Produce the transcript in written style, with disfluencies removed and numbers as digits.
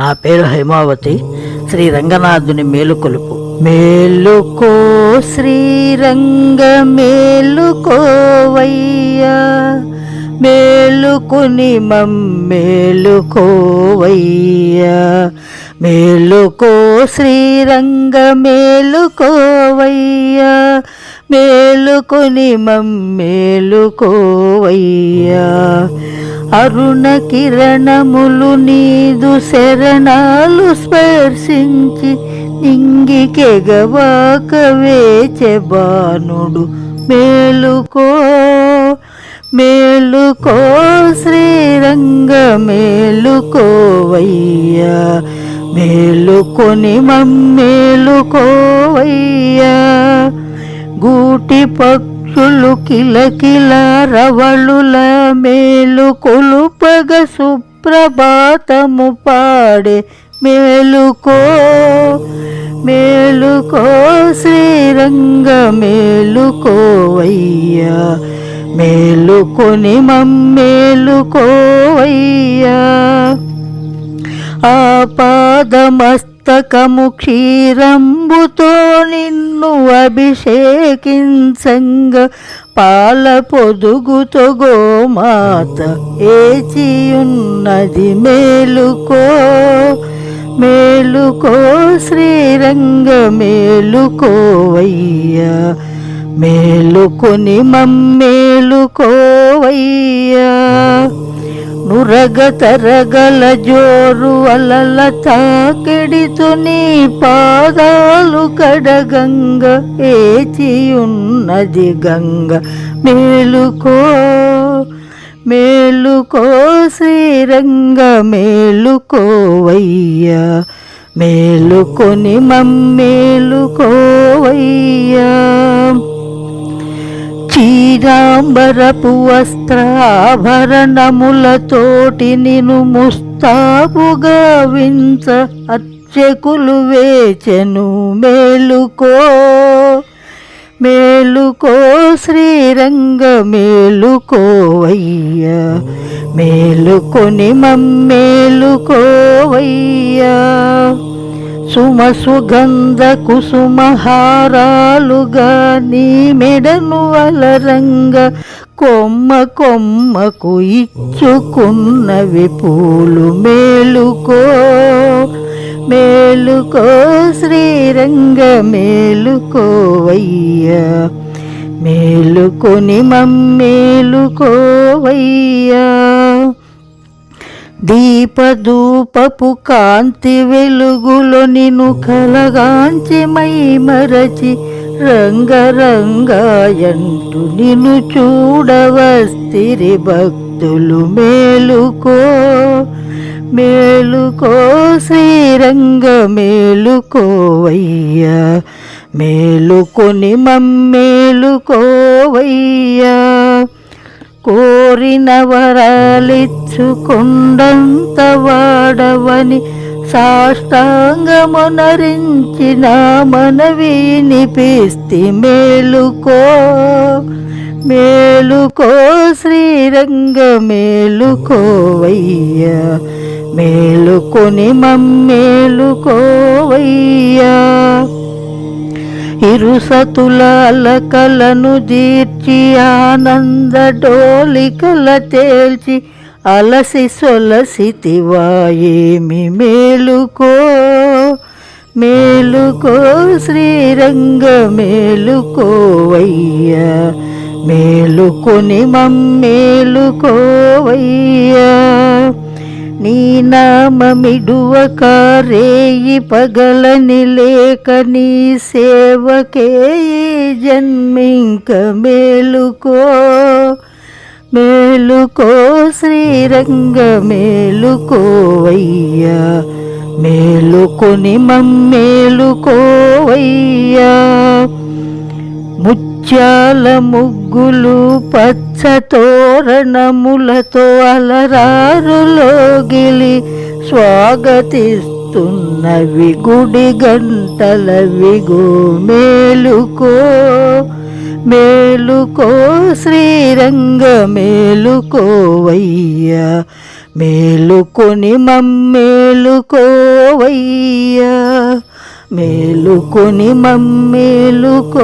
నా పేరు హైమావతి. శ్రీ రంగనాథుని మేలుకొలుపు. మేలుకో శ్రీరంగ మేలుకోవయ్యా, మేలుకుని మమ్మేలుకోవయ్యా. మేలుకో శ్రీరంగ మేలుకోవయ్యా, మేలుకుని మమ్మేలుకోవయ్యా. అరుణ కిరణములు నీదు శరణాలు స్పర్శించి నింగికెగవాక వేచెబానుడు. మేలుకో మేలుకో శ్రీరంగ మేలుకోవయ్యా, మేలుకొని మమ్మేలుకోవయ్యా. గూటి పక్షులు కిలకిల రవళుల మేలు కొలుపగ సుప్రభాతము పాడే. మేలుకో మేలుకో శ్రీరంగ మేలుకోవయ్యా, మేలుకొని మమ్మేలుకోవయ్యా. ఆపాదమస్తకము క్షీరంబుతో నిన్ను అభిషేకించంగ పాల పొదుగుతో గోమాత ఏచియున్నది. మేలుకో మేలుకో శ్రీరంగ మేలుకోవయ్యా, మేలుకొని మమ్మేలుకోవయ్యా. నురగ తరగల జోరు అలల తాకిడితో నీ పాదాలు కడగంగ ఏచియున్నది గంగ. మేలుకో మేలుకో శ్రీరంగ మేలుకోవయ్యా, మేలుకొని మమ్మేలుకోవయ్యా. చీరాంబరపు వస్త్రాభరణములతోటి నిను ముస్తాబుగా వించ అర్చకులు వేచెను. మేలుకో మేలుకో శ్రీరంగ మేలుకోవయ్యా, మేలుకొని మమ్మేలుకోవయ్యా. సుమసుగంధ కుసుమహారాలుగా నీ మెడను అలరంగ కొమ్మ కొమ్మకు ఇచ్చుకున్నవి పూలు. మేలుకో మేలుకో శ్రీరంగ మేలుకోవయ్యా, మేలుకొని మమ్మేలుకోవయ్యా. దీపధూపపు కాంతి వెలుగులో నిన్ను కలగాంచి మై మరచి రంగరంగాయంటూ నిన్ను చూడవస్తిరి భక్తులు. మేలుకో మేలుకో శ్రీరంగ మేలుకోవయ్యా, మేలుకొని మమ్మేలుకోవయ్యా. కోరిన వరాలిచ్చుకొండంత వాడవని సాష్టాంగమునరించిన మనవి వినిపిస్తి. మేలుకో మేలుకో శ్రీరంగ మేలుకోవయ్యా, మేలుకొని మమ్మేలుకోవయ్యా. ఇరుసతుల అలకలను దీర్చి ఆనంద డోలికల తేల్చి అలసి సొలసితివాయేమి. మేలుకో మేలుకో శ్రీరంగ మేలుకోవయ్యా, మేలుకొని మమ్మేలుకోవయ్యా. నీ నామమిడువక రేయి పగలని లేక నీ సేవకే జన్మింక. మేలుకో మేలుకో శ్రీరంగ మేలుకోవయ్యా, మేలుకొని మమ్మేలుకోవయ్యా. ముత్యాల ముగ్గులు పచ్చ తోరణములతో అలరారులోగిలి స్వాగతిస్తున్నవి గుడి గంటలవిగో. మేలుకో మేలుకో శ్రీరంగ మేలుకోవయ్యా, మేలుకొని మమ్మేలుకోవయ్యా, మేలుకొని మమ్మేలుకోవయ్యా.